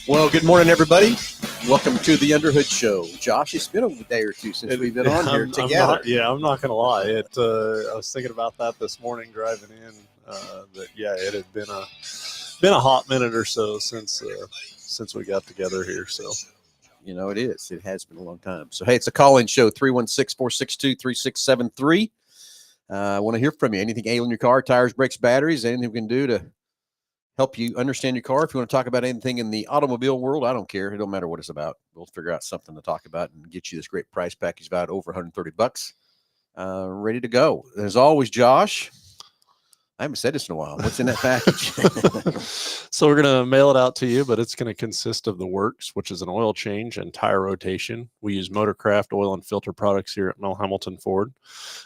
Well, good morning, everybody. Welcome to the Underhood Show. Josh, it's been a day or two since we've been on here together. I'm not going to lie. I was thinking about that this morning driving in. It had been a hot minute or so since we got together here. So, you know, it is. It has been a long time. So, hey, it's a call-in show, 316-462-3673. I want to hear from you. Anything ailing your car, tires, brakes, batteries, anything we can do to help you understand your car. If you want to talk about anything in the automobile world, I don't care. It don't matter what it's about. We'll figure out something to talk about and get you this great price package valued over $130. Ready to go. As always, Josh, I haven't said this in a while. What's in that package? So we're going to mail it out to you, but it's going to consist of the works, which is an oil change and tire rotation. We use Motorcraft oil and filter products here at Mel Hambelton Ford.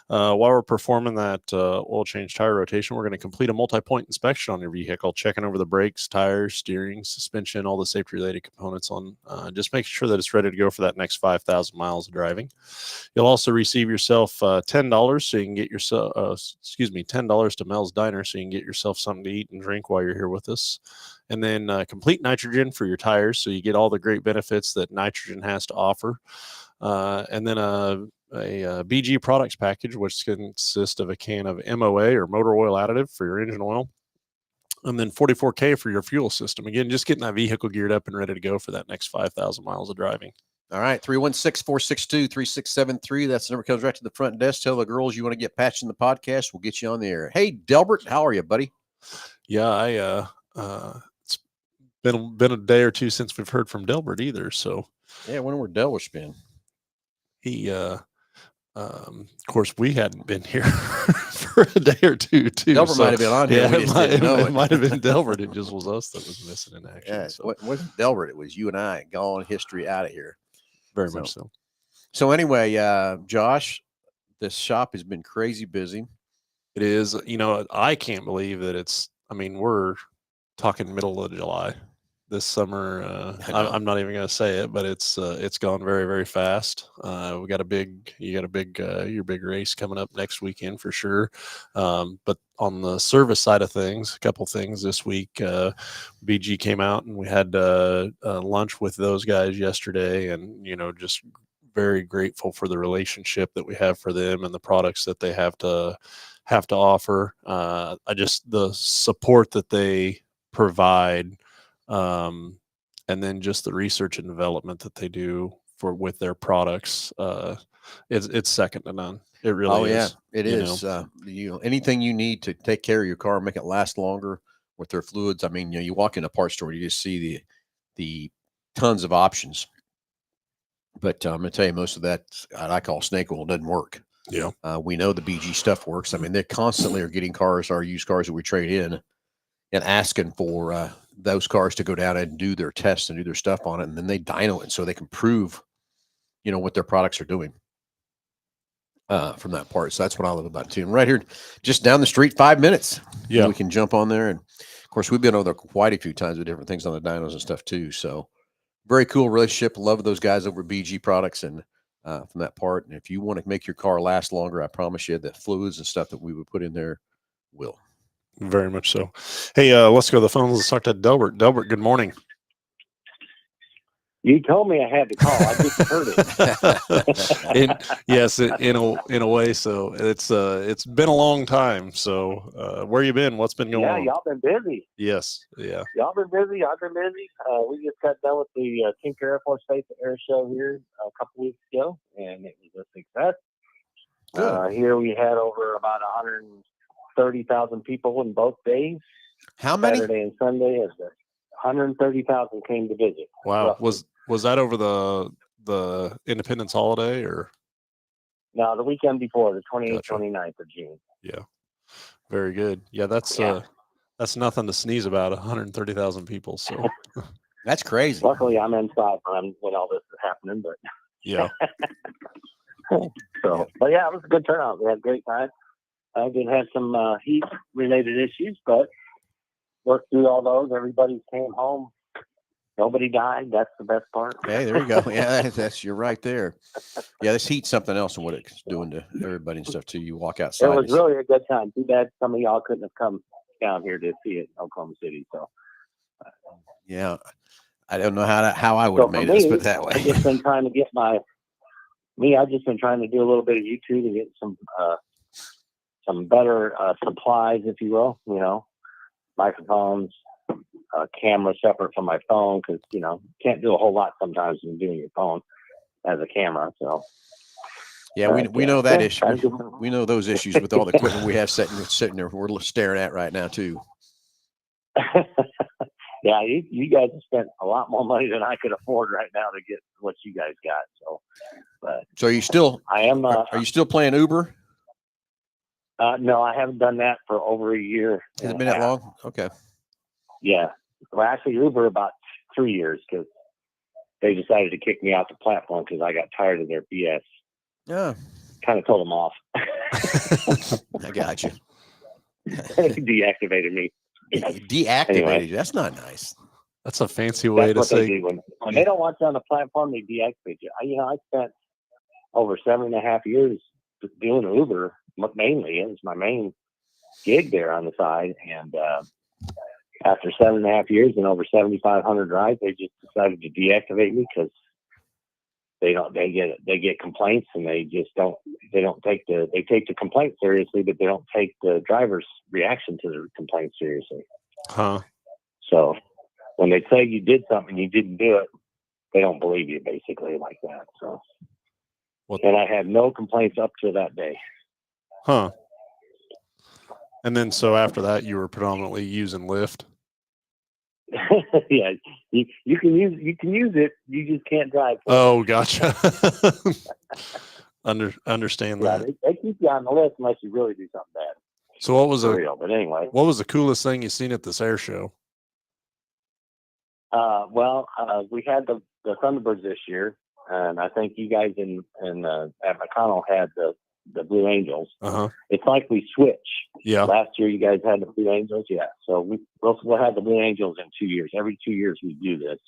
While we're performing that oil change tire rotation, we're going to complete a multi-point inspection on your vehicle, checking over the brakes, tires, steering, suspension, all the safety-related components on, just making sure that it's ready to go for that next 5,000 miles of driving. You'll also receive yourself $10 so you can get yourself, $10 to Mel's Diner so you can get yourself something to eat and drink while you're here with us. And then complete nitrogen for your tires so you get all the great benefits that nitrogen has to offer. And then a BG products package, which consists of a can of MOA or motor oil additive for your engine oil. And then 44K for your fuel system. Again, just getting that vehicle geared up and ready to go for that next 5,000 miles of driving. All right, 316-462-3673. That's the number comes right to the front desk. Tell the girls you want to get patched in the podcast. We'll get you on the air. Hey, Delbert, how are you, buddy? Yeah, it's been a day or two since we've heard from Delbert either. So yeah, when were Delbert been? He, of course, we hadn't been here for a day or two, too. Delbert might have been on here. Yeah, it might have been Delbert. It just was us that was missing in action. Yeah, so. It wasn't Delbert. It was you and I. Gone history out of here. Very much so. So anyway, Josh, this shop has been crazy busy. It is. You know, I can't believe that we're talking middle of July. This summer, I'm not even going to say it, but it's gone very, very fast. You got your big race coming up next weekend for sure. But on the service side of things, a couple things this week, BG came out and we had lunch with those guys yesterday, and just very grateful for the relationship that we have for them and the products that they have to offer. The support that they provide. And then just the research and development that they do with their products, it's second to none. It really is. Yeah, it is. Anything you need to take care of your car, make it last longer with their fluids. I mean, you walk in a parts store, you just see the tons of options. But I'm going to tell you, most of that I call snake oil doesn't work. Yeah. We know the BG stuff works. I mean, they constantly are getting our used cars that we trade in and asking for those cars to go down and do their tests and do their stuff on it. And then they dyno it so they can prove, what their products are doing from that part. So that's what I love about it too. And right here, just down the street, 5 minutes. Yeah. We can jump on there. And of course, we've been over there quite a few times with different things on the dynos and stuff too. So very cool relationship. Love those guys over at BG Products and from that part. And if you want to make your car last longer, I promise you the fluids and stuff that we would put in there will. Very much so. Hey, let's go to the phone. Let's talk to Delbert. Delbert, good morning. You told me I had to call. I just heard it. Yes, in a way. So it's been a long time. So where you been? What's been going on? Yeah, y'all been busy. Yes, yeah. Y'all been busy. I've been busy. We just got done with the Tinker Air Force Base Air Show here a couple weeks ago, and it was a success. Here we had over about 130,000 people in both days. How many? Saturday and Sunday, 130,000 came to visit. Wow. Roughly. Was that over the Independence holiday or? No, the weekend before, the 28th, 29th of June. Yeah. Very good. Yeah, that's nothing to sneeze about, 130,000 people. So that's crazy. Luckily, I'm inside when all this is happening, but yeah. But yeah, it was a good turnout. We had a great time. I did have some heat-related issues, but worked through all those. Everybody came home. Nobody died. That's the best part. Hey, there you go. Yeah, you're right there. Yeah, this heat's something else and what it's doing to everybody and stuff too. You walk outside. It was really a good time. Too bad some of y'all couldn't have come down here to see it in Oklahoma City. So, yeah, I don't know how I would have So for made it. Let's me, put it that I've just way. been trying to get I've just been trying to do a little bit of YouTube and get some better supplies, if you will. You know, microphones, camera separate from my phone, because you know can't do a whole lot sometimes when you're doing your phone as a camera. So Yeah, we know that issue. trying to do We know those issues with all the equipment we have sitting there. We're staring at right now too. Yeah, you guys have spent a lot more money than I could afford right now to get what you guys got. So, but So are you still? I am. Are you still playing Uber? No, I haven't done that for over a year. Has it been that long? Okay. Yeah. Well, actually, Uber about 3 years, because they decided to kick me off the platform because I got tired of their BS. Yeah. Kind of told them off. I got you. They deactivated me. Deactivated Anyway. you. That's not nice. That's a fancy way That's to what they say. do. When they don't want you on the platform, they deactivate you. I spent over 7.5 years doing Uber, mainly. It was my main gig there on the side. And after 7.5 years and over 7,500 rides, they just decided to deactivate me because they get complaints, and they take the complaint seriously, but they don't take the driver's reaction to the complaint seriously. Huh. So when they say you did something, you didn't do it, they don't believe you, basically, like that. So, and I had no complaints up to that day. Huh. And then so after that, you were predominantly using Lyft. Yeah, you can use it. You just can't drive. Oh, gotcha. Understand Yeah, that. they keep you on the list unless you really do something bad. So what was But anyway, what was the coolest thing you seen at this air show? We had the Thunderbirds this year, and I think you guys in at McConnell had the Blue Angels. Uh-huh. It's like we switch. Yeah. Last year you guys had the Blue Angels, yeah. So we'll have the Blue Angels in 2 years. Every 2 years we do this.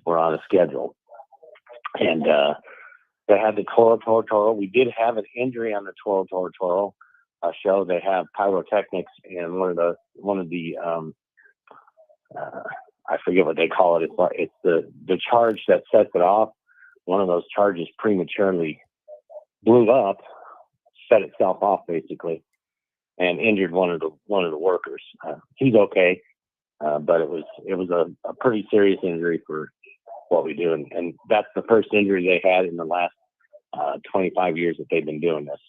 We're on a schedule, and they had the Toro. We did have an injury on the Toro show. They have pyrotechnics, and one of the I forget what they call it. It's the charge that sets it off. One of those charges prematurely blew up, set itself off basically, and injured one of the workers. He's okay, but it was a pretty serious injury for what we do, and that's the first injury they had in the last 25 years that they've been doing this.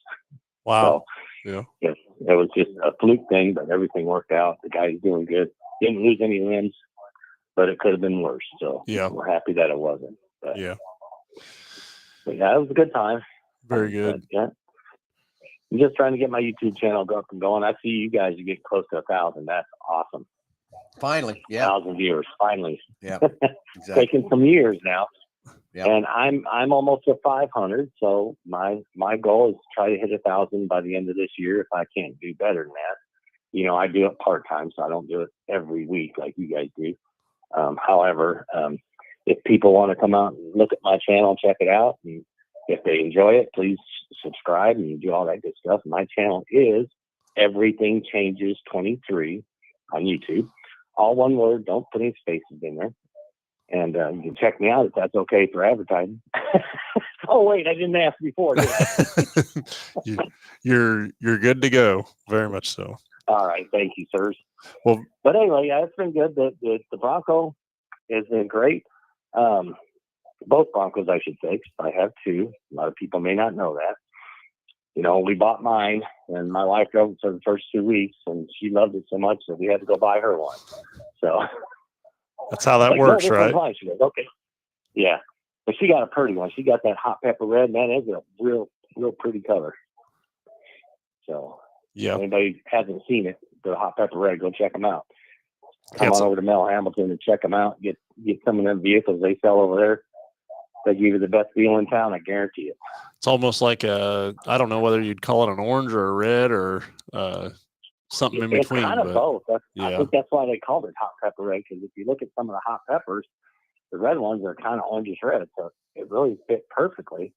Wow. So, yeah. It was just a fluke thing, but everything worked out. The guy's doing good. Didn't lose any limbs, but it could have been worse. So yeah, we're happy that it wasn't. But, yeah. But yeah, it was a good time. Very good. But, yeah. I'm just trying to get my YouTube channel up and going. I see you guys are getting close to 1,000. That's awesome. Finally, yeah. 1,000 viewers, finally. Yeah, exactly. Taking some years now. Yeah. And I'm almost at 500. So my goal is to try to hit 1,000 by the end of this year. If I can't do better than that, you know, I do it part-time, so I don't do it every week like you guys do. However, if people want to come out and look at my channel, check it out, and if they enjoy it, please subscribe and do all that good stuff. My channel is Everything Changes 23 on YouTube. All one word. Don't put any spaces in there. And you can check me out if that's okay for advertising. Oh wait, I didn't ask before, did I? You're good to go. Very much so. All right, thank you, sirs. Well, but anyway, yeah, it's been good. The Bronco has been great. Both Broncos, I should say. I have two. A lot of people may not know that. You know, we bought mine, and my wife drove it for the first 2 weeks, and she loved it so much that we had to go buy her one. So that's how that works, right? She goes, okay. Yeah. But she got a pretty one. She got that hot pepper red. Man, it's a real pretty color. So, yeah. If anybody hasn't seen it, the hot pepper red, go check them out. Come on over to Mel Hambelton and check them out. Get some of them vehicles they sell over there. They give you the best deal in town. I guarantee it. It's almost like I don't know whether you'd call it an orange or a red or something in between. It's kind of both. Yeah. I think that's why they called it hot pepper red, because if you look at some of the hot peppers, the red ones are kind of orangish red, so it really fit perfectly.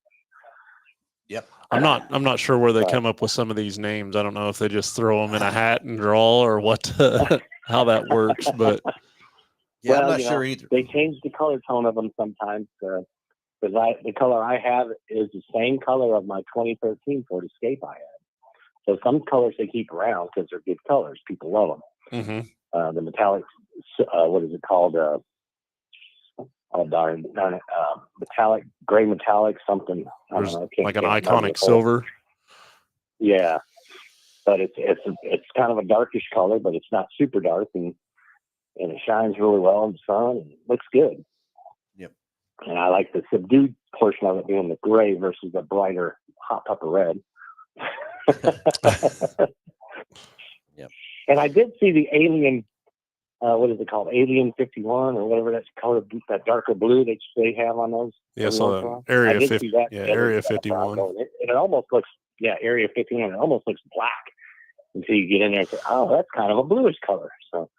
Yep. I'm not sure where they come up with some of these names. I don't know if they just throw them in a hat and draw or what, how that works, but Yeah, I'm Well, not sure either. they change the color tone of them sometimes. Because the color I have is the same color of my 2013 Ford Escape I had. So some colors they keep around because they're good colors. People love them. Mm-hmm. The metallic, what is it called? Darn it, metallic, gray metallic, something. I don't know, like an iconic silver. Yeah, but it's kind of a darkish color, but it's not super dark, and it shines really well in the sun and looks good. Yep. And I like the subdued portion of it being the gray versus the brighter hot pepper red. Yep. And I did see the Alien. What is it called? Alien 51 or whatever that's color, that darker blue that they have on those. Yeah, so Area 50. Yeah, Area 51. And it almost looks, Area 51. It almost looks black until you get in there and say, oh, that's kind of a bluish color. So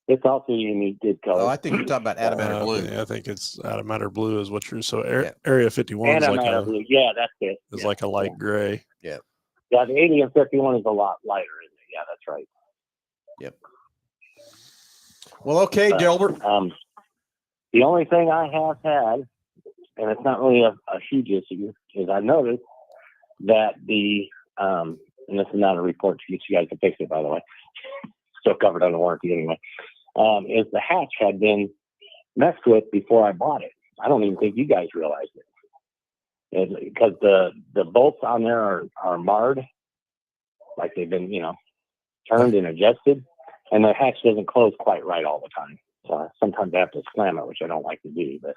it's also a unique good color. Oh, I think you're talking about Adamatter blue. Yeah, I think it's Adamatter blue is what you're. So Area 51 is like blue. Yeah, that's it. It's like a light gray. Yeah. Yeah, the Alien 51 is a lot lighter, isn't it? Yeah, that's right. Yep. Well, okay, Delbert. The only thing I have had, and it's not really a huge issue, is I noticed that and this is not a report to get you guys to fix it, by the way, still covered under warranty anyway, is the hatch had been messed with before I bought it. I don't even think you guys realized it. Because the bolts on there are marred, like they've been, turned and adjusted. And the hatch doesn't close quite right all the time. So sometimes I have to slam it, which I don't like to do. But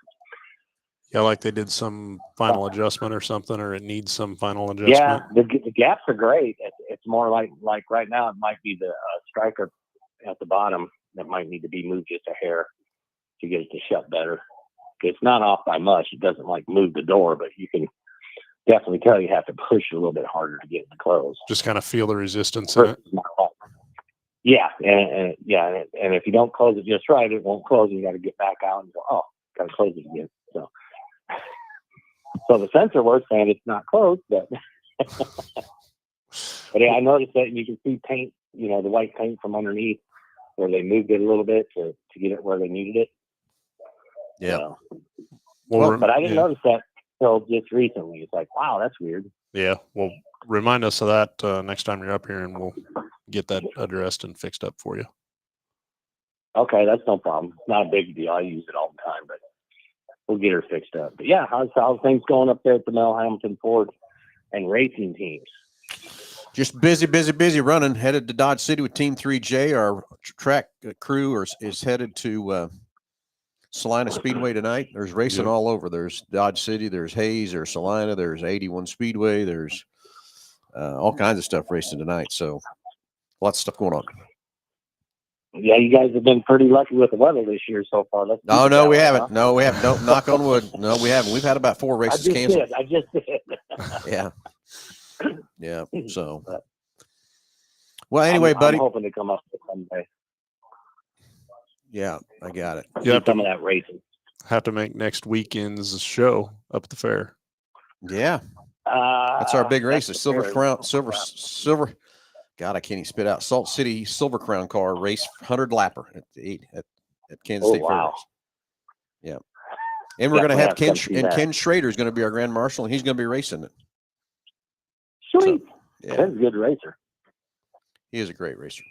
yeah, like they did some final adjustment or something, or it needs some final adjustment. Yeah, the gaps are great. It's more like right now it might be the striker at the bottom that might need to be moved just a hair to get it to shut better. It's not off by much. It doesn't move the door, but you can definitely tell you have to push it a little bit harder to get it to close. Just kind of feel the resistance in it. Yeah, and if you don't close it just right, it won't close. And you got to get back out and go, oh, got to close it again. So the sensor works and it's not closed, but yeah, I noticed that you can see paint, the white paint from underneath where they moved it a little bit to get it where they needed it. Yeah. So, well, but I didn't notice that until just recently. It's like, wow, that's weird. Yeah. Well, remind us of that next time you're up here, and we'll get that addressed and fixed up for you. Okay, that's no problem. It's not a big deal. I use it all the time, but we'll get her fixed up. But yeah, how's things going up there at the Mel Hambelton Ford and racing teams? Just busy running. Headed to Dodge City with Team 3J. Our track crew is headed to Salina Speedway tonight. There's racing all over. There's Dodge City, there's Hayes, there's Salina, there's 81 Speedway, there's all kinds of stuff racing tonight. So lots of stuff going on. Yeah, you guys have been pretty lucky with the weather this year so far. No, we haven't. Huh? No, we haven't. Don't knock on wood. No, we haven't. We've had about 4 races canceled. I just did. Yeah. Yeah. So, well, anyway, buddy. I'm hoping to come up with someday. Yeah, I got it. You have some of that racing. Have to make next weekend's show up at the fair. Yeah. That's our big race. The Silver Crown, Silver. God, I can't even spit out. Salt City Silver Crown car race 100 lapper at Kansas State Fair. Yeah. And we're going to have Ken Schrader is going to be our grand marshal, and he's going to be racing it. Sweet. So, yeah. Ken's a good racer. He is a great racer.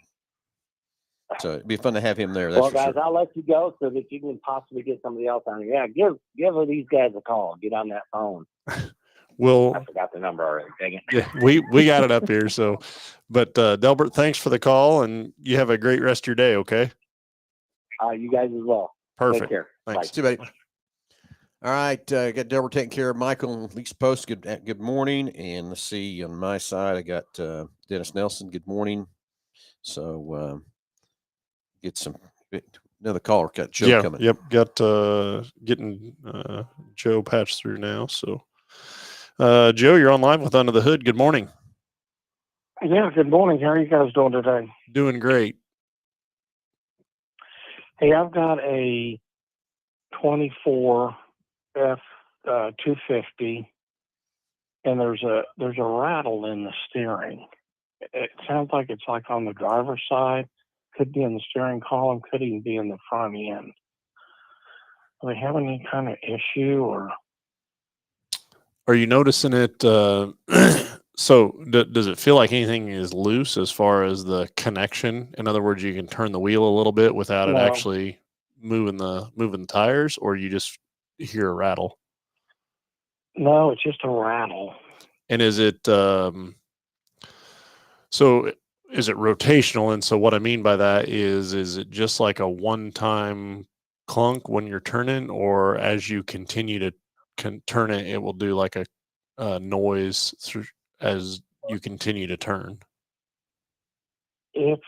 So it'd be fun to have him there. Well, guys, I'll let you go so that you can possibly get somebody else on here. Yeah, give these guys a call. Get on that phone. I forgot the number already. Dang it. Yeah, we got it up here. So, but Delbert, thanks for the call, and you have a great rest of your day. Okay. You guys as well. Perfect. Take care. Thanks. See you, buddy. All right, got Delbert taking care of Michael and Leaks Post. Good morning, and let's see on my side, I got Dennis Nelson. Good morning. So get another caller. Got Joe coming. Yep. Got getting Joe patched through now. So. Joe, you're on live with Under the Hood. Good morning. Yeah, good morning. How are you guys doing today? Doing great. Hey, I've got a 24 F250, and there's a rattle in the steering. It sounds like it's like on the driver's side. Could be in the steering column. Could even be in the front end. are they having any kind of issue or? Are you noticing it? So does it feel like anything is loose as far as the connection? In other words, you can turn the wheel a little bit without it No, actually moving the tires, or you just hear a rattle. no, it's just a rattle. And is it so? Is it rotational? And so what I mean by that is it just like a one-time clunk when you're turning, or as you continue to turn it, it will do like a noise through as you continue to turn? It's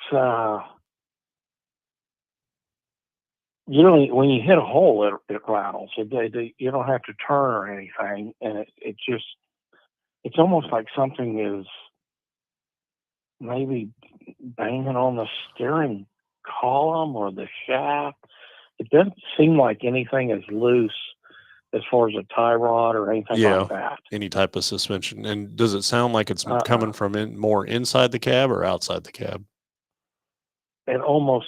you know, when you hit a hole, it rattles. You don't have to turn or anything, and it's almost like something is maybe banging on the steering column or the shaft. It doesn't seem like anything is loose as far as a tie rod or anything Yeah, like that. any type of suspension. And does it sound like it's Uh-uh. coming from more inside the cab or outside the cab? It almost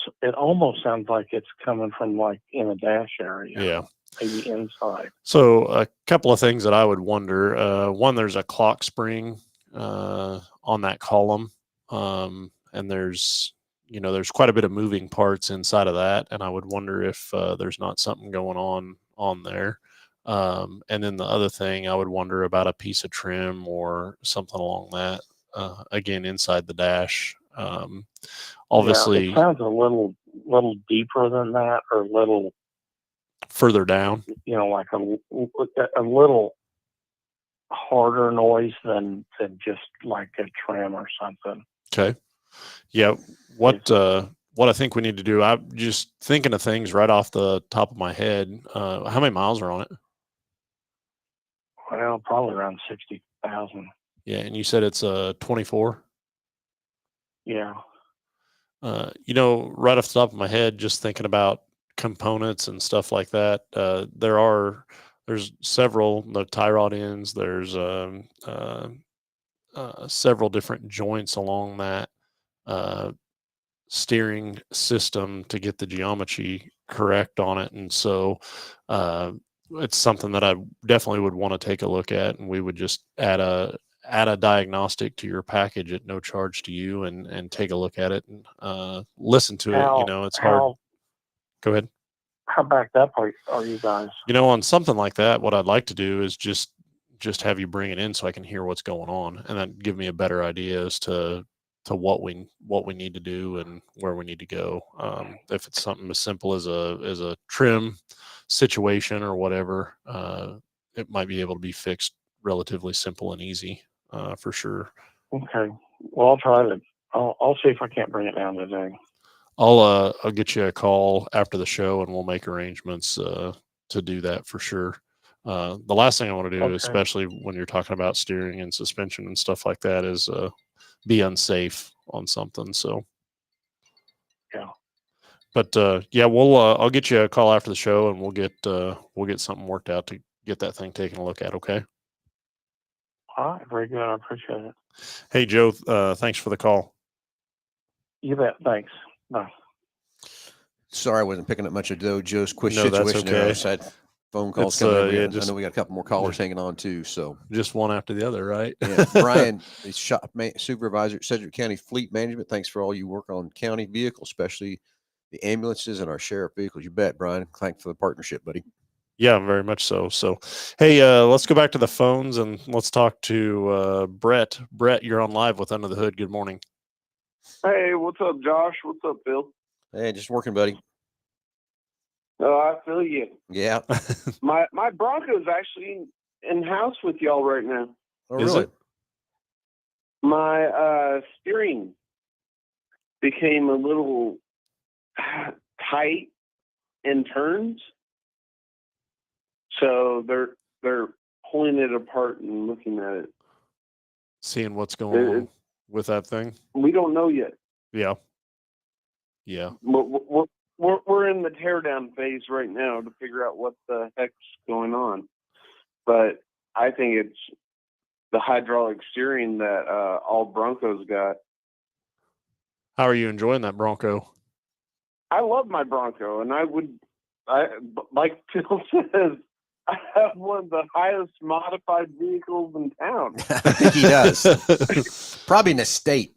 sounds like it's coming from like in a dash area, Yeah. maybe inside. So a couple of things that I would wonder. One, there's a clock spring on that column, and there's quite a bit of moving parts inside of that, and I would wonder if there's not something going on there. And then the other thing, I would wonder about a piece of trim or something along that. Again, inside the dash. Obviously, yeah, it sounds a little deeper than that, or a little further down. Like a little harder noise than just like a trim or something. Okay. Yeah. What I think we need to do, I'm just thinking of things right off the top of my head. How many miles are on it? Well, probably around 60,000. Yeah, and you said it's a 24. Yeah. Right off the top of my head, just thinking about components and stuff like that. There's several the tie rod ends. There's several different joints along that steering system to get the geometry correct on it, and so it's something that I definitely would want to take a look at, and we would just add a diagnostic to your package at no charge to you, and take a look at it and listen to it. It's hard. Go ahead. How backed up are you guys? On something like that, what I'd like to do is just have you bring it in so I can hear what's going on, and then give me a better idea as to what we need to do and where we need to go. If it's something as simple as a trim situation or whatever, it might be able to be fixed relatively simple and easy, for sure. Okay. Well, I'll try to. I'll see if I can't bring it down today. I'll get you a call after the show and we'll make arrangements to do that for sure. The last thing I want to do, Okay. especially when you're talking about steering and suspension and stuff like that, is be unsafe on something. So Yeah. But yeah, I'll get you a call after the show and we'll get something worked out to get that thing taken a look at. Okay. All right. Very good. I appreciate it. Hey, Joe, thanks for the call. You bet. Thanks. Bye. Sorry, I wasn't picking up much of Joe's quick No, that's situation there. I okay. just had phone calls It's, coming in. yeah, I know we got a couple more callers hanging on too. So Just one after the other, right? yeah, Brian, the shop supervisor at Sedgwick County Fleet Management. Thanks for all you work on county vehicles, especially the ambulances and our sheriff vehicles. You bet, Brian. Thanks for the partnership, buddy. Yeah, very much so. So, hey, let's go back to the phones and let's talk to Brett. Brett, you're on live with Under the Hood. Good morning. Hey, what's up, Josh? What's up, Bill? Hey, just working, buddy. Oh, I feel you. Yeah. My Bronco's actually in house with y'all right now. Oh, Is really? it? My steering became a little tight in turns, so they're pulling it apart and looking at it. Seeing what's going on with that thing. We don't know yet. Yeah. Yeah. We're in the teardown phase right now to figure out what the heck's going on. But I think it's the hydraulic steering that all Broncos got. How are you enjoying that Bronco? I love my Bronco, and I would like Phil says, I have one of the highest modified vehicles in town. I think he does. Probably an estate.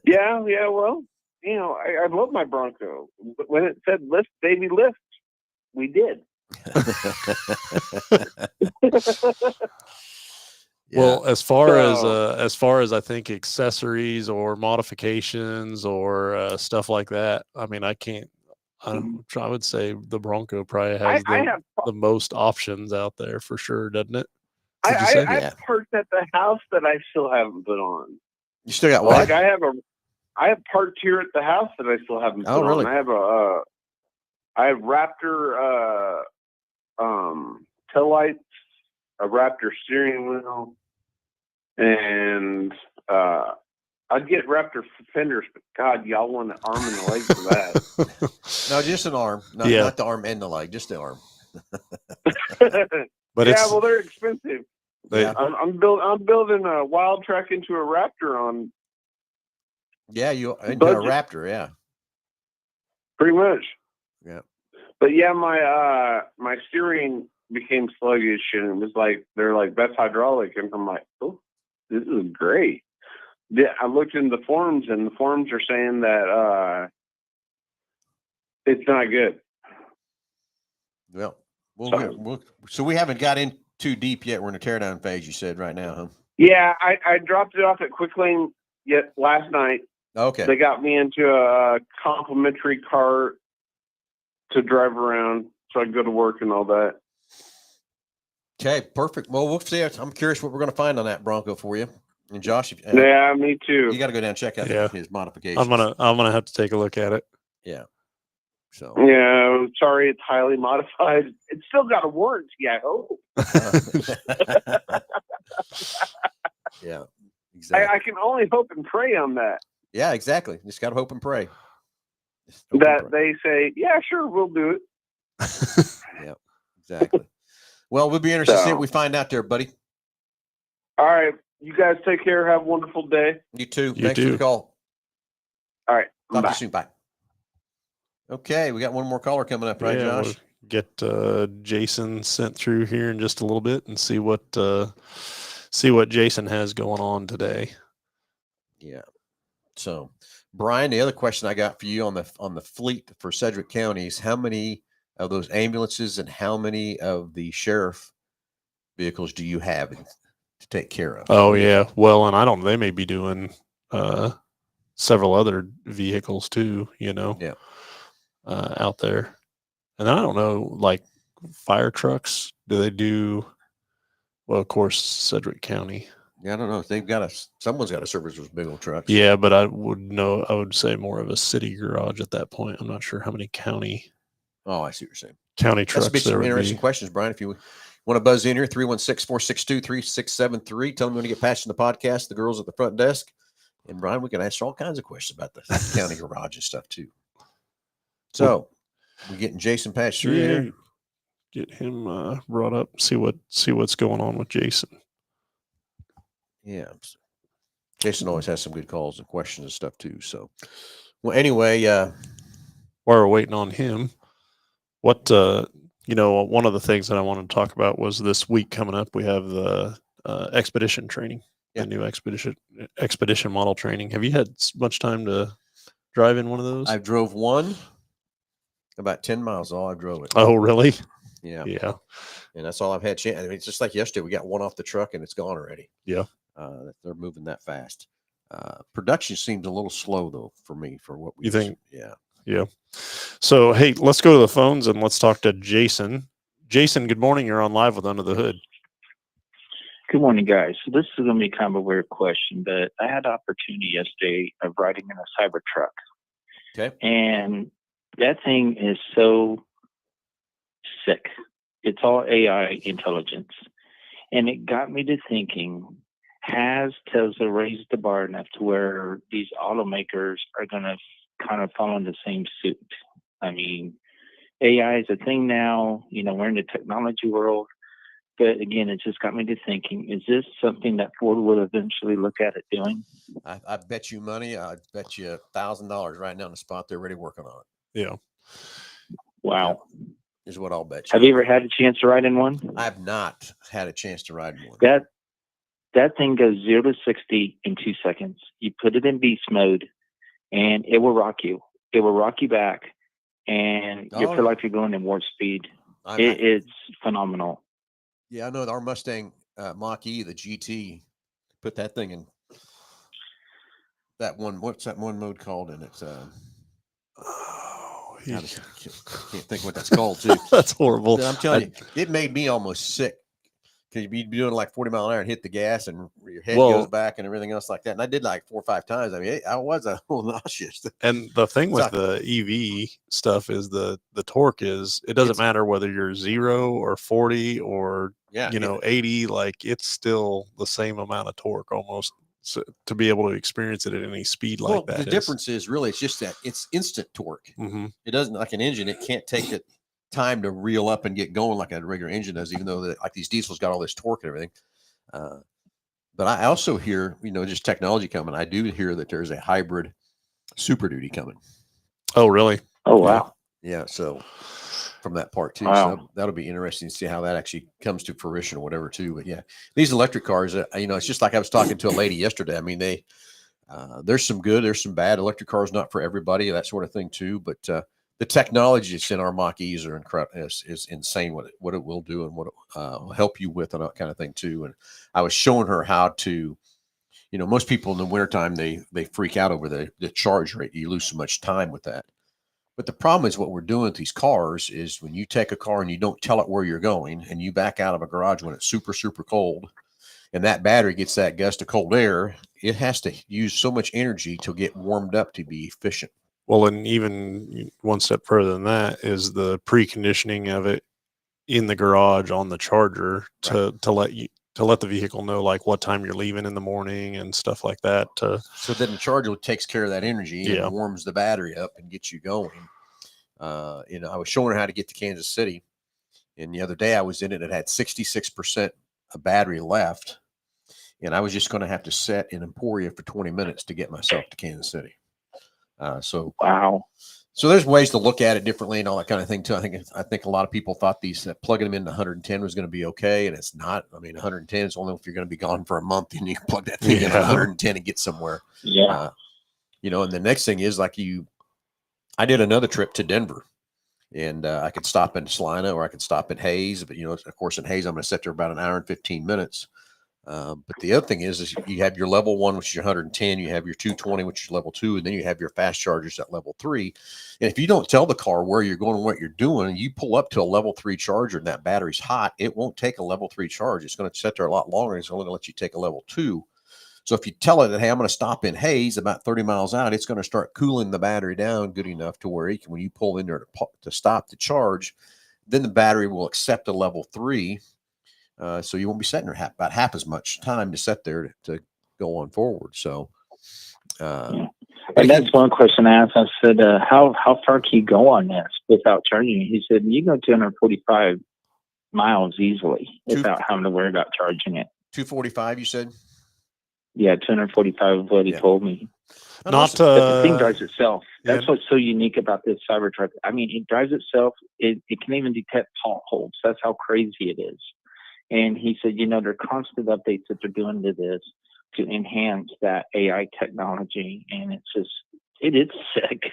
Yeah. Well, I love my Bronco. But when it said lift, baby, lift, we did. Well, as far as I think accessories or modifications or stuff like that, I mean, I would say the Bronco probably has the most options out there for sure, doesn't it? I have parts at the house that I still haven't put on. You still got what? Like I have parts here at the house that I still haven't put really? on. I have Raptor tail lights, a Raptor steering wheel, and I'd get Raptor fenders, but God, y'all want an arm and a leg for that. No, just an arm. Not the arm and the leg, just the arm. But well, they're expensive. I'm building a Wild Track into a Raptor on. Yeah, into a Raptor, yeah. Pretty much. Yeah. But yeah, my steering became sluggish, and it was like they're like, that's hydraulic, and I'm like, oh, this is great. Yeah, I looked in the forums, and the forums are saying that it's not good. Well, so we haven't got in too deep yet. We're in the teardown phase, you said, right now, huh? Yeah, I dropped it off at Quick Lane last night. Okay. They got me into a complimentary car to drive around so I can go to work and all that. Okay, perfect. Well, we'll see. I'm curious what we're going to find on that Bronco for you. And Josh, yeah, me too. You got to go down and check out his modifications. I'm gonna have to take a look at it. Yeah. So. Yeah, sorry, it's highly modified. It's still got a warranty, I hope. Yeah, exactly. I can only hope and pray on that. Yeah, exactly. Just got to hope and pray. They say, yeah, sure, we'll do it. Yeah, exactly. Well, we'll be interested to see what we find out there, buddy. All right. You guys take care. Have a wonderful day. You too. Thanks for the call. All right. Talk to you soon. Bye. Okay, we got one more caller coming up, right, Josh? We'll get Jason sent through here in just a little bit and see what Jason has going on today. Yeah. So, Brian, the other question I got for you on the fleet for Sedgwick County is how many of those ambulances and how many of the sheriff vehicles do you have to take care of? Oh yeah. Well, and they may be doing several other vehicles too, Yeah. Out there. And I don't know, like fire trucks, do they do, well, of course, Sedgwick County. Yeah, I don't know. Someone's got to service those big old trucks. Yeah, but I would say more of a city garage at that point. I'm not sure how many county. Oh, I see what you're saying. County trucks. That's some interesting questions, Brian. If you want to buzz in here, 316-462-3673. Tell them you want to get past in the podcast, the girls at the front desk. And Brian, we can answer all kinds of questions about the county garage and stuff too. So we're getting Jason passed through here. Get him brought up. See what's going on with Jason. Yeah. Jason always has some good calls and questions and stuff too. So, well, anyway, while we're waiting on him, one of the things that I wanted to talk about was this week coming up. We have the expedition training, the new expedition model training. Have you had much time to drive in one of those? I drove one. About 10 miles, all I drove it. Oh, really? Yeah. Yeah. And that's all I've had. I mean, it's just like yesterday. We got one off the truck and it's gone already. Yeah. They're moving that fast. Production seems a little slow, though, for me, for what we think. Yeah. Yeah. So, hey, let's go to the phones and let's talk to Jason. Jason, good morning. You're on live with Under the Hood. Good morning, guys. So this is going to be kind of a weird question, but I had the opportunity yesterday of riding in a Cybertruck. Okay. And that thing is so sick. It's all AI intelligence. And it got me to thinking, has Tesla raised the bar enough to where these automakers are going to kind of follow in the same suit? I mean, AI is a thing now. We're in the technology world. But again, it just got me to thinking, is this something that Ford will eventually look at it doing? I bet you money. I'd bet you $1,000 right now on the spot. They're already working on it. Yeah. Wow. Is what I'll bet you. Have you ever had a chance to ride in one? I've not had a chance to ride one. That thing goes 0 to 60 in 2 seconds. You put it in beast mode, and it will rock you. It will rock you back, and you feel like you're going in warp speed. It's phenomenal. Yeah, I know our Mustang Mach-E, the GT, put that thing in that one. What's that one mode called? And it's I can't think what that's called too. That's horrible. I'm telling you, it made me almost sick. Because you'd be doing like 40 mile an hour and hit the gas and your head goes back and everything else like that. And I did like 4 or 5 times. I mean, I was a little nauseous. And the thing with the EV stuff is the torque is, it doesn't matter whether you're 0 or 40 or, 80, like it's still the same amount of torque almost, to be able to experience it at any speed like that. The difference is really, it's just that it's instant torque. Mm-hmm. It doesn't, like an engine, it can't take it time to reel up and get going like a regular engine does, even though like these diesels got all this torque and everything. But I also hear, just technology coming. I do hear that there's a hybrid Super Duty coming. Oh, really? Oh, wow. Yeah. So from that part too. Wow. So that'll be interesting to see how that actually comes to fruition or whatever too. But yeah, these electric cars, it's just like I was talking to a lady yesterday. I mean, there's some good, there's some bad. Electric cars, not for everybody, that sort of thing too. But the technology that's in our Mach-E's are incredible. Is insane what it will do and what it will help you with and that kind of thing too. And I was showing her how to, most people in the wintertime, they freak out over the charge rate. You lose so much time with that. But the problem is what we're doing with these cars is when you take a car and you don't tell it where you're going and you back out of a garage when it's super, super cold and that battery gets that gust of cold air, it has to use so much energy to get warmed up to be efficient. Well, and even one step further than that is the preconditioning of it in the garage on the charger to let the vehicle know like what time you're leaving in the morning and stuff like that. So then the charger takes care of that energy and warms the battery up and gets you going. I was showing her how to get to Kansas City, and the other day I was in it. It had 66% of battery left, and I was just going to have to sit in Emporia for 20 minutes to get myself to Kansas City. Wow. So there's ways to look at it differently and all that kind of thing too. I think a lot of people thought plugging them into 110 was going to be okay, and it's not. I mean, 110 is only if you're going to be gone for a month and you can plug that thing in on 110 and get somewhere. Yeah. And the next thing is I did another trip to Denver, and I could stop in Salina or I could stop in Hayes, but of course in Hayes I'm going to sit there about an hour and 15 minutes. But the other thing is you have your level 1, which is your 110, you have your 220, which is level 2, and then you have your fast chargers at level 3. And if you don't tell the car where you're going and what you're doing, and you pull up to a level 3 charger and that battery's hot, it won't take a level 3 charge. It's going to sit there a lot longer. It's only going to let you take a level 2. So if you tell it that, hey, I'm going to stop in Hayes about 30 miles out, it's going to start cooling the battery down good enough to where when you pull in there to stop the charge, then the battery will accept a level 3. So you won't be sitting there about half as much time to sit there to go on forward. So, and that's one question I asked. I said, how far can you go on this without charging? He said, you go 245 miles easily without having to worry about charging it. 245, you said? Yeah, 245 is what he told me. But the thing drives itself. That's what's so unique about this Cybertruck. I mean, it drives itself. It can even detect potholes. That's how crazy it is. And he said, there are constant updates that they're doing to this to enhance that AI technology. And it is sick.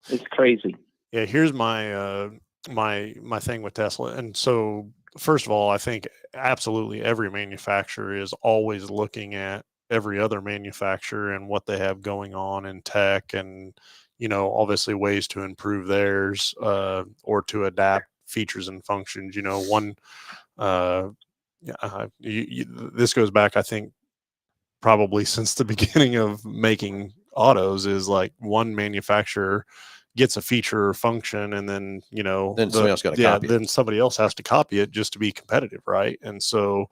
It's crazy. Yeah. Here's my, my thing with Tesla. And so first of all, I think absolutely every manufacturer is always looking at every other manufacturer and what they have going on in tech and, obviously ways to improve theirs, or to adapt features and functions. This goes back, I think, probably since the beginning of making autos, is like one manufacturer gets a feature or function and then somebody else got to copy it. Then somebody else has to copy it just to be competitive, right? And so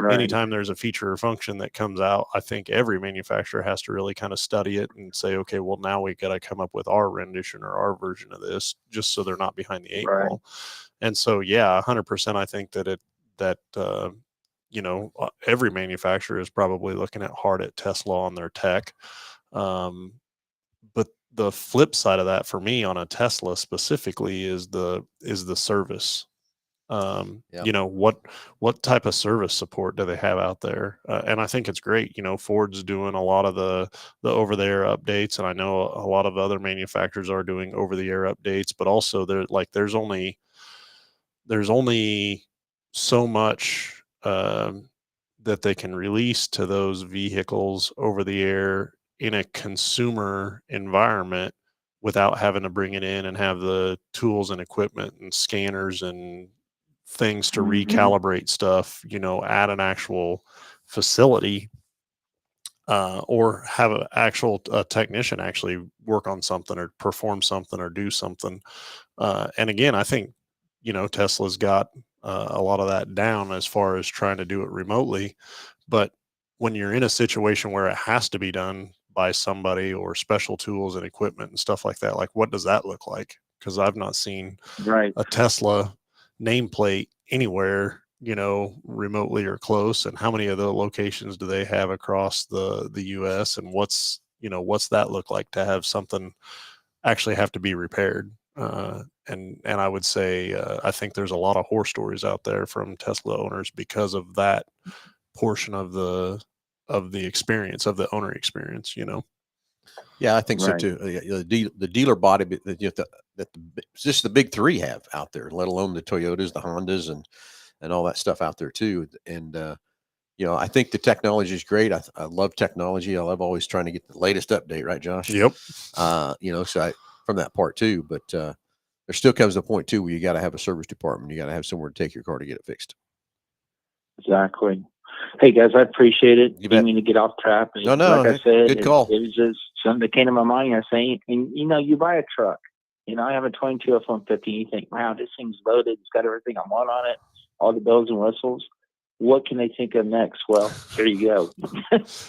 anytime there's a feature or function that comes out, I think every manufacturer has to really kind of study it and say, okay, well, now we got to come up with our rendition or our version of this, just so they're not behind the 8 ball. And so 100%, I think that every manufacturer is probably looking hard at Tesla on their tech. But the flip side of that for me on a Tesla specifically is the service. You know, what type of service support do they have out there? And I think it's great. You know, Ford's doing a lot of the over the air updates, and I know a lot of other manufacturers are doing over the air updates, but also there's only so much that they can release to those vehicles over the air in a consumer environment without having to bring it in and have the tools and equipment and scanners and things to recalibrate stuff, you know, at an actual facility, or have an actual technician actually work on something or perform something or do something. And again, I think, you know, Tesla's got a lot of that down as far as trying to do it remotely. But when you're in a situation where it has to be done by somebody or special tools and equipment and stuff like that, like what does that look like? Because I've not seen a Tesla nameplate anywhere, you know, remotely or close. And how many of the locations do they have across the US, and what's that look like to have something actually have to be repaired? And I would say I think there's a lot of horror stories out there from Tesla owners because of that portion of the experience, of the owner experience, you know. Yeah, I think so too. The dealer body that just the big three have out there, let alone the Toyotas, the Hondas, and all that stuff out there too. And you know, I think the technology is great. I love technology. I love always trying to get the latest update, right, Josh? Yep. You know, so from that part too. But there still comes a point too where you got to have a service department. You got to have somewhere to take your car to get it fixed. Exactly. Hey guys, I appreciate it. You Didn't mean to get off track. No, like I said, good call. It was just something that came to my mind. I say, and you know, you buy a truck. You know, I have a 22 F-150. You think, wow, this thing's loaded. It's got everything I want on it, all the bells and whistles. What can they think of next? Well, there you go.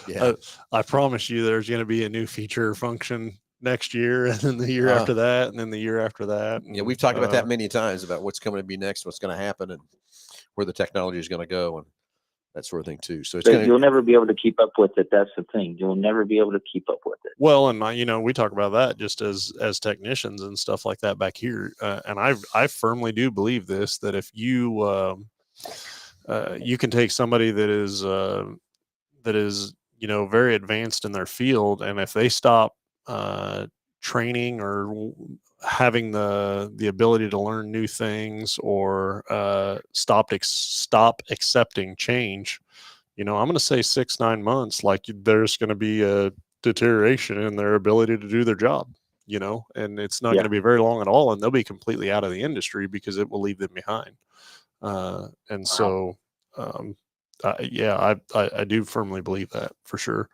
Yeah. I promise you, there's going to be a new feature or function next year, and then the year after that, and then the year after that. And, yeah, we've talked about that many times, about what's coming to be next, what's going to happen, and where the technology is going to go, and that sort of thing too. So you'll never be able to keep up with it. That's the thing. You'll never be able to keep up with it. Well, and you know, we talk about that just as technicians and stuff like that back here. And I firmly do believe this, that if you you can take somebody that is you know, very advanced in their field, and if they stop training or having the ability to learn new things, or stop accepting change, you know, I'm going to say 6-9 months, like there's going to be a deterioration in their ability to do their job, you know, and it's not going to be very long at all, and they'll be completely out of the industry because it will leave them behind. And so I do firmly believe that, for sure.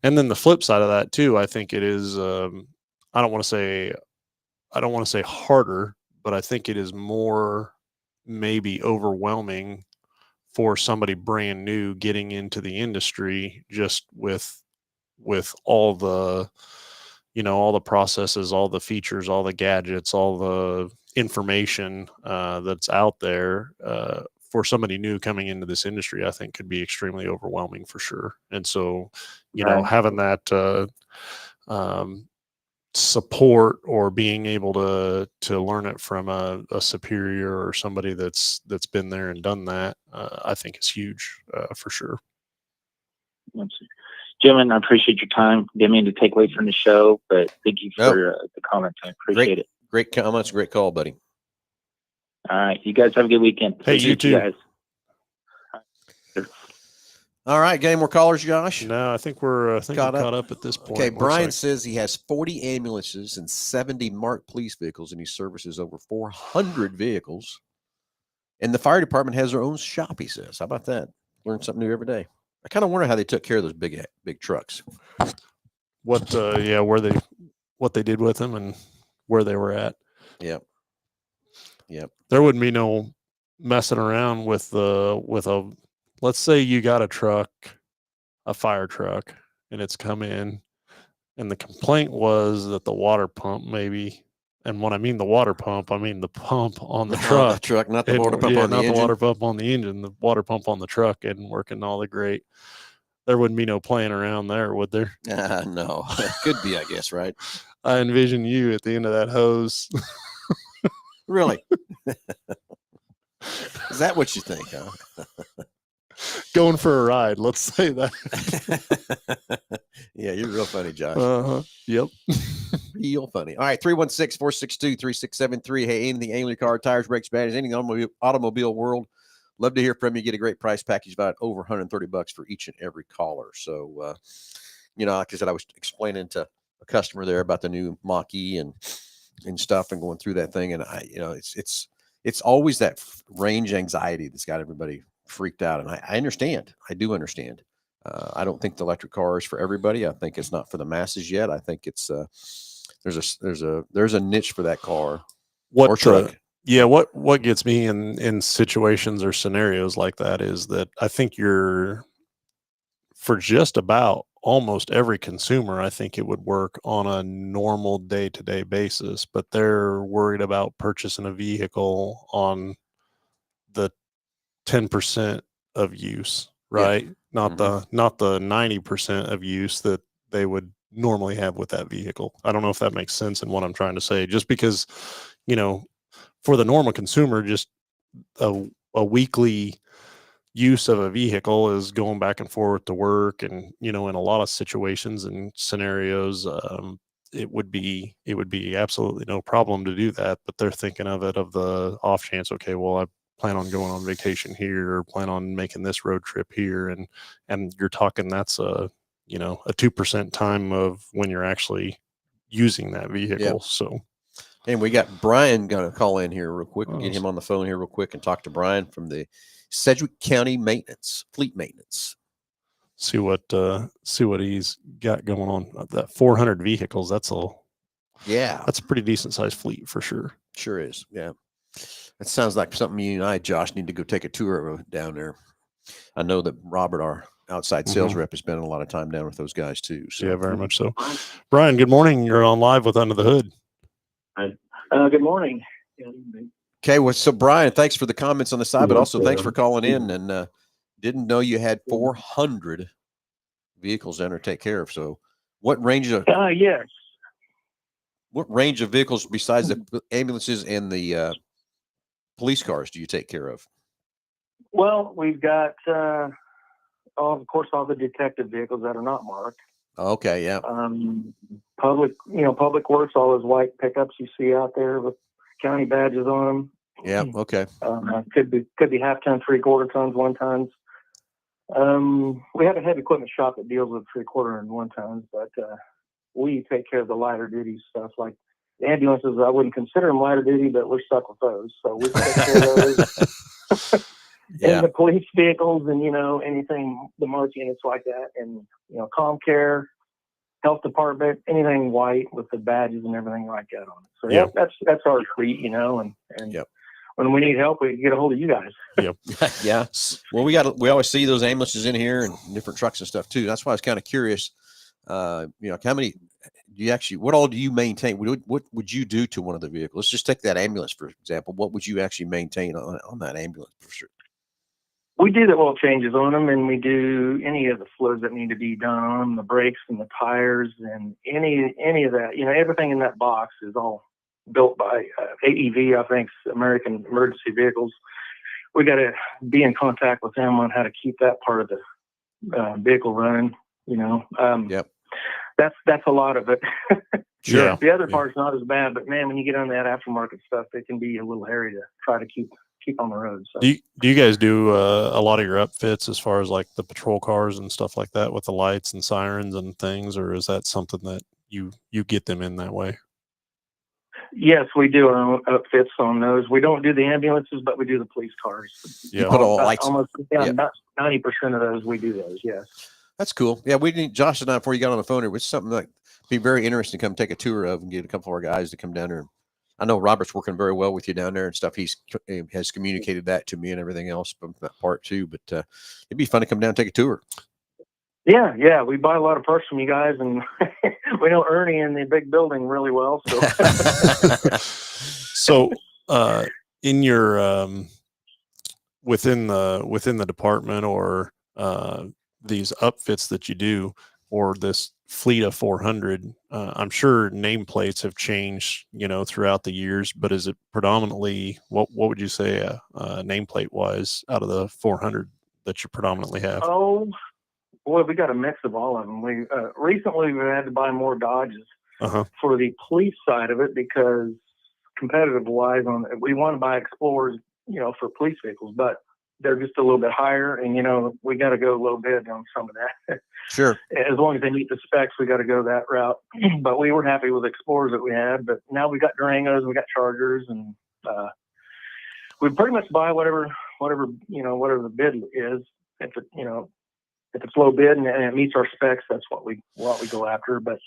And then the flip side of that too, I think it is I don't want to say harder, but I think it is more maybe overwhelming for somebody brand new getting into the industry, just with all the, you know, all the processes, all the features, all the gadgets, all the information that's out there. For somebody new coming into this industry, I think could be extremely overwhelming, for sure. And so, you know, having that support, or being able to learn it from a superior or somebody that's been there and done that, I think is huge, for sure. Gentlemen, I appreciate your time. Didn't mean to take away from the show, but thank you for the comments. I appreciate it. Great comments. Great call, buddy. All right. You guys have a good weekend. Hey, you too. Guys. All right. Got any more callers, Josh? No, I think we're caught up at this point. Okay. Brian says he has 40 ambulances and 70 marked police vehicles, and he services over 400 vehicles. And the fire department has their own shop, he says. How about that? Learn something new every day. I kind of wonder how they took care of those big trucks. What they did with them and where they were at. Yep. There wouldn't be no messing around with a, let's say you got a fire truck, and it's come in, and the complaint was that the water pump maybe, and when I mean the water pump, I mean the pump on the truck. Not the water pump on the engine. The water pump on the engine. The water pump on the truck isn't working all that great. There wouldn't be no playing around there, would there? No. Could be, I guess, right? I envision you at the end of that hose. Really? Is that what you think, huh? Going for a ride. Let's say that. Yeah, you're real funny, Josh. Yep. Real funny. All right, 316-462-3673. Hey, anything alien car, tires, brakes, batteries, anything automobile world. Love to hear from you. Get a great price package about over $130 for each and every caller. So, like I said, I was explaining to a customer there about the new Mach-E and stuff and going through that thing. And it's always that range anxiety that's got everybody freaked out. And I understand. I do understand. I don't think the electric car is for everybody. I think it's not for the masses yet. I think it's there's a niche for that car or truck. What gets me in situations or scenarios like that is that I think for just about almost every consumer, I think it would work on a normal day-to-day basis, but they're worried about purchasing a vehicle on the 10% of use, right? Not the 90% of use that they would normally have with that vehicle. I don't know if that makes sense in what I'm trying to say. Just because, for the normal consumer, just a weekly use of a vehicle is going back and forth to work, and in a lot of situations and scenarios, it would be absolutely no problem to do that. But they're thinking of the off chance, okay, well, I plan on going on vacation here, or plan on making this road trip here, and you're talking that's a 2% time of when you're actually using that vehicle. Yep. So, and we got Brian going to call in here real quick. We'll get him on the phone here real quick and talk to Brian from the Sedgwick County Fleet Maintenance. See what he's got going on. That 400 vehicles. That's a pretty decent sized fleet for sure. Sure is. Yeah. That sounds like something you and I, Josh, need to go take a tour of down there. I know that Robert, our outside sales rep, has spent a lot of time down with those guys too. So. Yeah, very much so. Brian, good morning. You're on live with Under the Hood. Good morning. Okay, well, so Brian, thanks for the comments on the side, but also thanks for calling in. And didn't know you had 400 vehicles down there to take care of. So, what range of yes. What range of vehicles besides the ambulances and the police cars do you take care of? Well, we've got, of course, all the detective vehicles that are not marked. Okay, yeah. Public works, all those white pickups you see out there with county badges on them. Yeah. Okay. Could be half-ton, three-quarter tons, 1 tons. We have a heavy equipment shop that deals with 3/4 and 1 tons, but we take care of the lighter duty stuff like the ambulances. I wouldn't consider them lighter duty, but we're stuck with those. So we take care of those. Yeah. And the police vehicles and, anything, the march units like that, and, comm care, health department, anything white with the badges and everything like that on it. So that's our fleet, and Yep. when we need help, we get a hold of you guys. Yep. Yeah. Well, we always see those ambulances in here and different trucks and stuff too. That's why I was kind of curious. How many do you actually? What all do you maintain? What would you do to one of the vehicles? Let's just take that ambulance for example. What would you actually maintain on that ambulance for sure? We do the oil changes on them, and we do any of the fluids that need to be done on them, the brakes and the tires and any of that. Everything in that box is all built by AEV, I think, American Emergency Vehicles. We got to be in contact with them on how to keep that part of the vehicle running. Yep. That's a lot of it. Sure. Yeah. The other part's not as bad, but man, when you get on that aftermarket stuff, it can be a little hairy to try to keep on the road. So. Do you guys do a lot of your upfits as far as like the patrol cars and stuff like that with the lights and sirens and things, or is that something that you get them in that way? Yes, we do our own upfits on those. We don't do the ambulances, but we do the police cars. You put all lights. Almost 90% of those, we do those. Yes. That's cool. Yeah, we need Josh and I before you got on the phone here. It's something that be very interesting to come take a tour of and get a couple of our guys to come down there. I know Robert's working very well with you down there and stuff. He has communicated that to me and everything else from that part too. But it'd be fun to come down and take a tour. Yeah. We buy a lot of parts from you guys, and we know Ernie in the big building really well. So, in your within the department or these upfits that you do, or this fleet of 400, I'm sure nameplates have changed, throughout the years, but is it predominantly, what would you say nameplate wise out of the 400 that you predominantly have? Oh, boy, we got a mix of all of them. We recently we had to buy more Dodges for the police side of it because competitive wise, we want to buy Explorers, for police vehicles, but they're just a little bit higher, and we got to go a little bit on some of that. Sure. As long as they meet the specs, we got to go that route. But we were happy with Explorers that we had. But now we got Durangos, we got Chargers, and we pretty much buy whatever the bid is. If it's low bid and it meets our specs, that's what we go after. But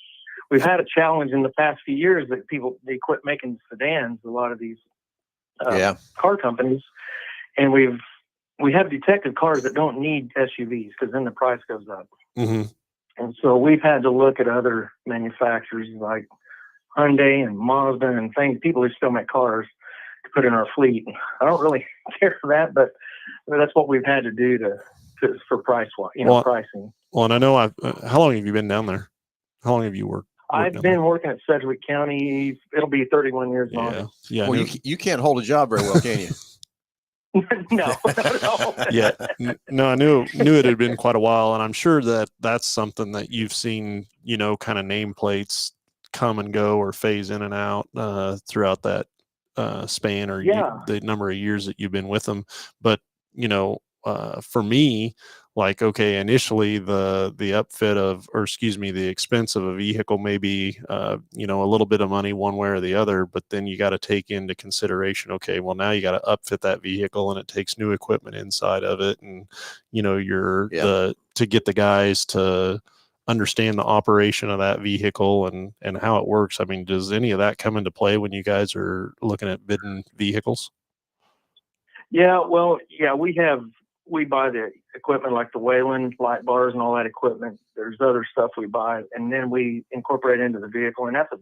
we've had a challenge in the past few years that they quit making sedans. A lot of these car companies, and we have detected cars that don't need SUVs because then the price goes up. Mm-hmm. And so we've had to look at other manufacturers like Hyundai and Mazda and things, people who still make cars to put in our fleet. I don't really care for that, but that's what we've had to do for pricing. Well, and I know how long have you been down there? How long have you worked? I've been working at Sedgwick County. It'll be 31 years long. Yeah. Well, you can't hold a job very well, can you? No, not at all. Yeah. No, I knew it had been quite a while, and I'm sure that that's something that you've seen, kind of nameplates come and go or phase in and out throughout that span or the number of years that you've been with them. But for me, like, okay, initially the expense of a vehicle may be, a little bit of money one way or the other, but then you got to take into consideration, okay, well, now you got to upfit that vehicle and it takes new equipment inside of it. And, to get the guys to understand the operation of that vehicle and how it works. I mean, does any of that come into play when you guys are looking at bidding vehicles? Yeah, well, we buy the equipment like the Wayland light bars and all that equipment. There's other stuff we buy, and then we incorporate into the vehicle, and that's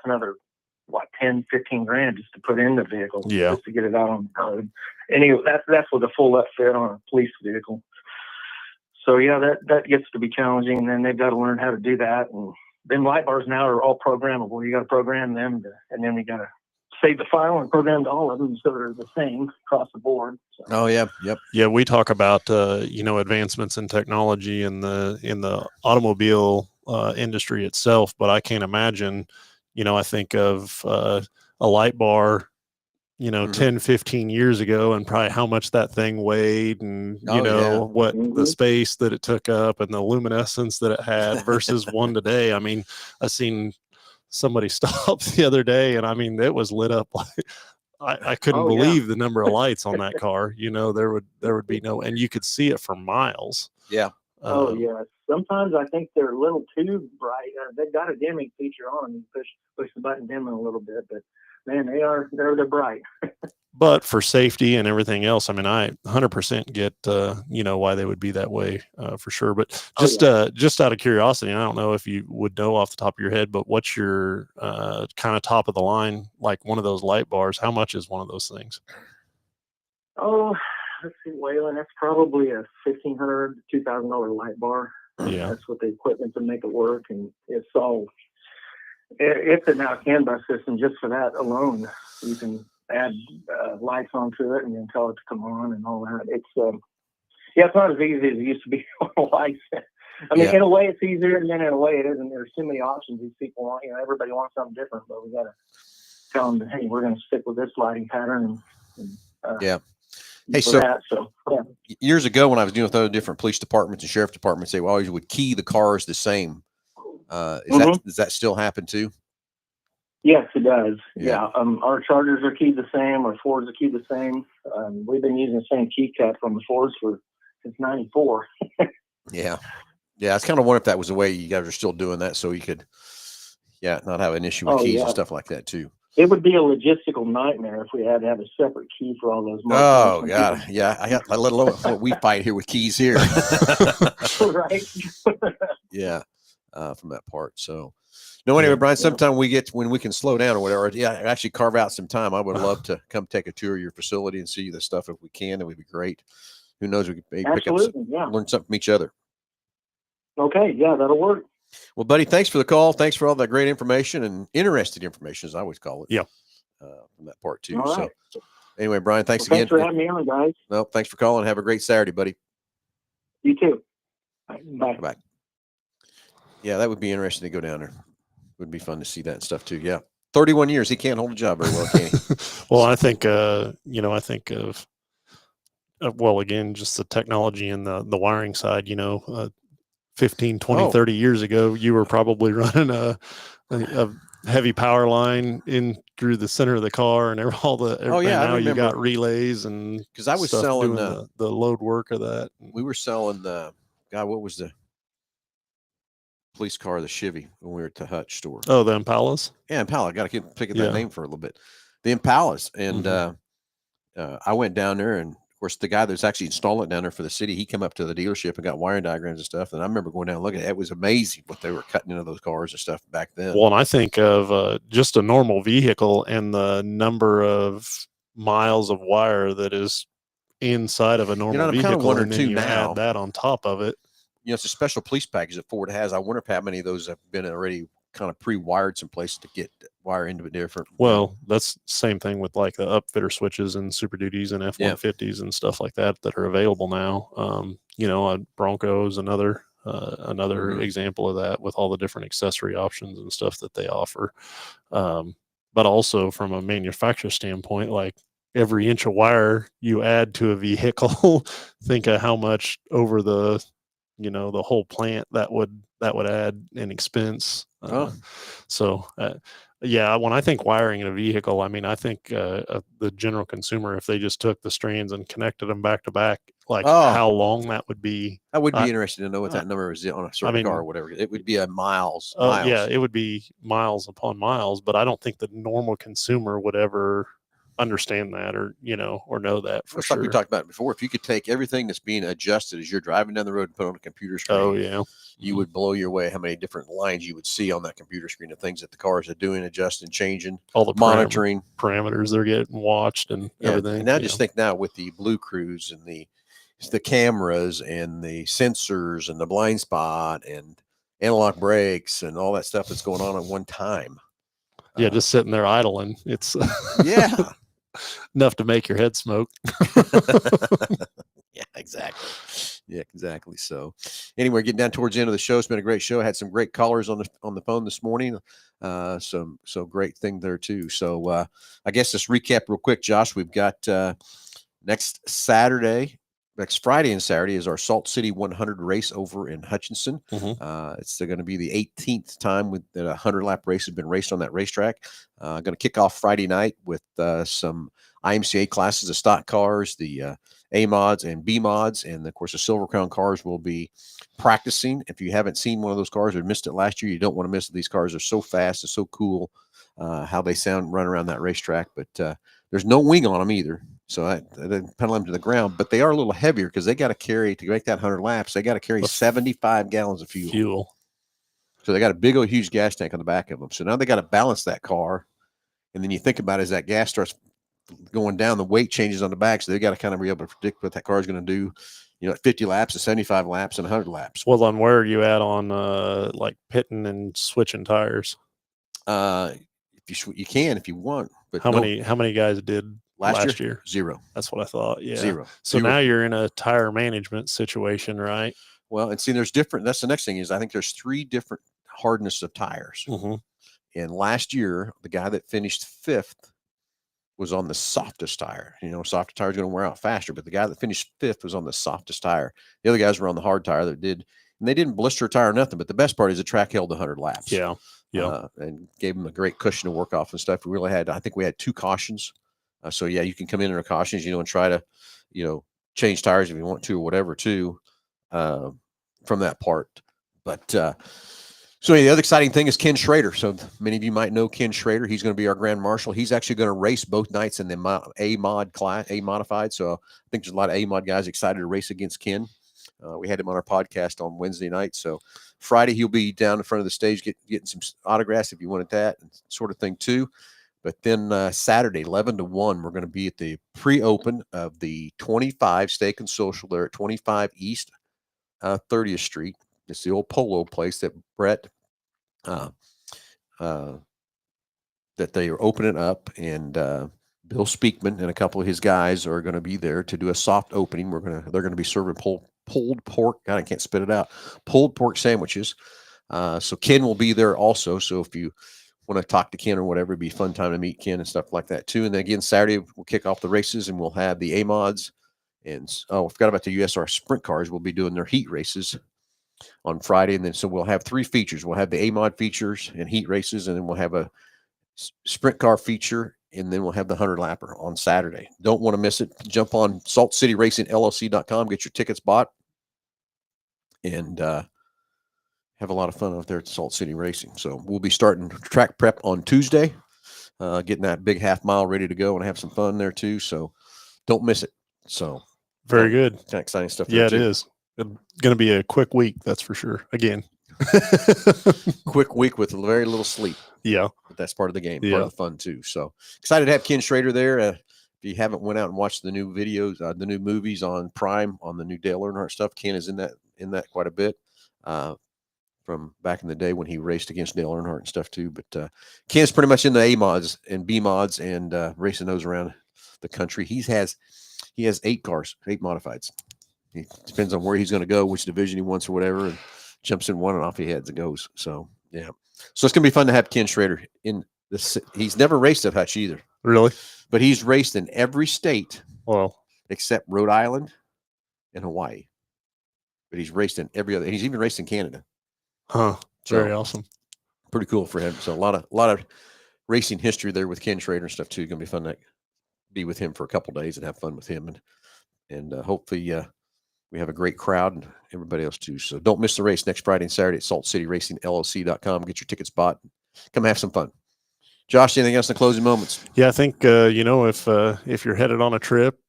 another what, 10, 15 grand just to put in the vehicle, just to get it out on the road. Anyway, that's with a full upfit on a police vehicle. So that gets to be challenging, and then they've got to learn how to do that. And then light bars now are all programmable. You got to program them, and then we got to save the file and program to all of them so they're the same across the board. So. Oh yeah, yep. Yeah, we talk about advancements in technology in the automobile industry itself, but I can't imagine. I think of a light bar, 10, 15 years ago, and probably how much that thing weighed, and what the space that it took up and the luminescence that it had versus one today. I mean, I seen somebody stop the other day, and I mean, it was lit up like I couldn't believe the number of lights on that car. There would be no, and you could see it for miles. Yeah. Sometimes I think they're a little too bright. They've got a dimming feature on. You push the button dim a little bit, but man, they're bright. But for safety and everything else, I mean, I 100% get why they would be that way for sure. But just out of curiosity, I don't know if you would know off the top of your head, but what's your kind of top of the line, like one of those light bars? How much is one of those things? Oh, let's see, Wayland. That's probably a $1,500 to $2,000 light bar. Yeah, that's what the equipment to make it work, and it's an out CAN bus system just for that alone. You can add lights onto it and then tell it to come on and all that. It's it's not as easy as it used to be on lights. I mean, in a way it's easier, and then in a way it isn't. There's too many options these people want. Everybody wants something different, but we got to tell them, hey, we're going to stick with this lighting pattern. Hey, years ago when I was dealing with other different police departments and sheriff departments, they always would key the cars the same. Does that still happen too? Yes, it does. Yeah. Our Chargers are keyed the same. Our Fords are keyed the same. We've been using the same key cap from the Fords since '94. Yeah. I was kind of wondering if that was the way you guys are still doing that, so you could, not have an issue with keys and stuff like that too. It would be a logistical nightmare if we had to have a separate key for all those. Oh God, I let alone what we fight here with keys here. Right. From that part. So, anyway, Brian, sometime when we can slow down or whatever, actually carve out some time. I would love to come take a tour of your facility and see the stuff if we can. It would be great. Who knows? We could maybe pick up learn something from each other. Okay, yeah, that'll work. Well, buddy, thanks for the call. Thanks for all that great information and interested information, as I always call it. Yeah. From that part too. All So right. anyway, Brian, thanks Well, again. thanks for having me on, guys. No, thanks for calling. Have a great Saturday, buddy. You too. Bye. Bye. Yeah, that would be interesting to go down there. Would be fun to see that and stuff too. Yeah. 31 years. He can't hold a job very well, can he? Well, I think, I think of, well, again, just the technology and the wiring side, 15, 20, 30 years ago, you were probably running a heavy power line in through the center of the car and I now you remember. got relays and Because I was stuff selling doing the load work of that. We were selling what was the police car, the Chevy, when we were at the Hutch store? Oh, the Impalas? Yeah, Impala. I got to keep picking that name for a little bit. The Impalas. And I went down there, and of course, the guy that's actually installing it down there for the city, he came up to the dealership and got wiring diagrams and stuff. And I remember going down and looking at it. It was amazing what they were cutting into those cars and stuff back then. Well, and I think of just a normal vehicle and the number of miles of wire that is inside of a normal I'm vehicle. kind of wondering and then too you now. add that on top of it. It's a special police package that Ford has. I wonder if how many of those have been already kind of pre-wired someplace to get wire into it different. Well, that's the same thing with like the upfitter switches and Super Duties and F-150s and stuff like that are available now. A Bronco is another example of that with all the different accessory options and stuff that they offer. But also from a manufacturer standpoint, like every inch of wire you add to a vehicle, think of how much over the whole plant that would add in expense. When I think wiring in a vehicle, I mean, I think the general consumer, if they just took the strands and connected them back to back, how long that would be. That would be interesting to know what that number is on a certain car or whatever. It would be a miles. Yeah, it would be miles upon miles, but I don't think the normal consumer would ever understand that or know that for sure. Like we talked about before, if you could take everything that's being adjusted as you're driving down the road and put on a computer screen, you would blow your way how many different lines you would see on that computer screen of things that the cars are doing, adjusting, changing, all the monitoring parameters they're getting watched and everything. And now just think now with the Blue Cruise and the cameras and the sensors and the blind spot and analog brakes and all that stuff that's going on at one time. Yeah, just sitting there idling. It's enough to make your head smoke. Yeah, exactly. Yeah, exactly. So anyway, getting down towards the end of the show. It's been a great show. I had some great callers on the phone this morning. So great thing there too. So I guess just recap real quick, Josh. We've got next Friday and Saturday is our Salt City 100 race over in Hutchinson. It's going to be the 18th time that a 100-lap race has been raced on that racetrack. Going to kick off Friday night with some IMCA classes of stock cars, the A mods and B mods, and of course the Silver Crown cars will be practicing. If you haven't seen one of those cars or missed it last year, you don't want to miss it. These cars are so fast and so cool, how they sound run around that racetrack. But there's no wing on them either. So I didn't pedal them to the ground, but they are a little heavier because they got to carry, to make that 100 laps, they got to carry 75 gallons of fuel. So they got a big old huge gas tank on the back of them. So now they got to balance that car. And then you think about it, as that gas starts going down, the weight changes on the back. So they got to kind of be able to predict what that car is going to do, at 50 laps, to 75 laps, and 100 laps. Well, on where are you at on like pitting and switching tires? If you can, if you want. But how many guys did last year? Zero. That's what I thought. Yeah. Zero. So now you're in a tire management situation, right? Well, and see, that's the next thing is I think there's 3 different hardness of tires. And last year, the guy that finished 5th was on the softest tire. Softer tire is going to wear out faster, but the guy that finished 5th was on the softest tire. The other guys were on the hard tire and they didn't blister a tire or nothing. But the best part is the track held 100 laps. Yeah. And gave them a great cushion to work off and stuff. I think we had 2 cautions. So yeah, you can come in under cautions, and try to, change tires if you want to or whatever too, from that part. But so the other exciting thing is Ken Schrader. So many of you might know Ken Schrader. He's going to be our Grand Marshal. He's actually going to race both nights in the A mod class, A modified. So I think there's a lot of A mod guys excited to race against Ken. We had him on our podcast on Wednesday night. So Friday he'll be down in front of the stage getting some autographs if you wanted that and sort of thing too. But then Saturday, 11 to 1, we're going to be at the pre-open of the 25 Steak and Social there at 25 East 30th Street. It's the old polo place that Brett, that they are opening up, and Bill Speakman and a couple of his guys are going to be there to do a soft opening. They're going to be serving pulled pork. God, I can't spit it out. Pulled pork sandwiches. So Ken will be there also. So if you want to talk to Ken or whatever, it'd be a fun time to meet Ken and stuff like that too. And then again, Saturday we'll kick off the races, and we'll have the A-Mods. And I forgot about the USR sprint cars. We'll be doing their heat races on Friday. And then so we'll have 3 features. We'll have the A-Mod features and heat races, and then we'll have a sprint car feature, and then we'll have the 100-lapper on Saturday. Don't want to miss it. Jump on saltcityracingllc.com, get your tickets bought, and have a lot of fun out there at Salt City Racing. So we'll be starting track prep on Tuesday, getting that big half-mile ready to go, and have some fun there too. So don't miss it. So Very good. kind of exciting stuff. Yeah, there it too. is. It's going to be a quick week, that's for sure. Again. Quick week with very little sleep. Yeah. But that's part of the game, part Yeah. of the fun too. So excited to have Ken Schrader there. If you haven't went out and watched the new videos, the new movies on Prime on the new Dale Earnhardt stuff, Ken is in that quite a bit. From back in the day when he raced against Dale Earnhardt and stuff too. But Ken's pretty much in the A-Mods and B-Mods and racing those around the country. He has 8 cars, 8 modifieds. It depends on where he's going to go, which division he wants or whatever, and jumps in one and off he heads and goes. So, yeah. So it's going to be fun to have Ken Schrader in this. He's never raced at Hutch either. Really? But he's raced in every state except Rhode Island and Hawaii. But he's raced in every other. He's even raced in Canada. Huh. Very awesome. Pretty cool for him. So a lot of racing history there with Ken Schrader and stuff too. Going to be fun to be with him for a couple days and have fun with him, and hopefully we have a great crowd and everybody else too. So don't miss the race next Friday and Saturday at saltcityracingllc.com. Get your tickets bought. Come have some fun. Josh, anything else in the closing moments? Yeah, I think if you're headed on a trip,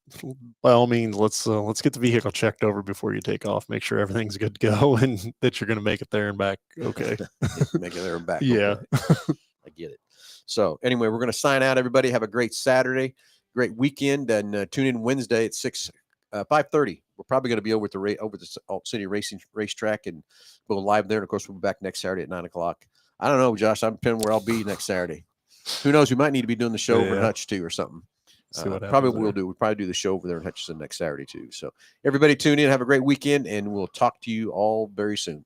by all means, let's get the vehicle checked over before you take off. Make sure everything's good to go and that you're going to make it there and back. Okay. Make it there and back. Yeah. Okay. I get it. So anyway, we're going to sign out. Everybody have a great Saturday, great weekend, and tune in Wednesday at 5:30. We're probably going to be over at the Salt City Racing racetrack and go live there. And of course, we'll be back next Saturday at 9:00. I don't know, Josh. I'm depending where I'll be next Saturday. Who knows? We might need to be doing the show over in Hutch too or something. Probably we'll probably do the show over there in Hutchinson next Saturday too. So everybody tune in, have a great weekend, and we'll talk to you all very soon.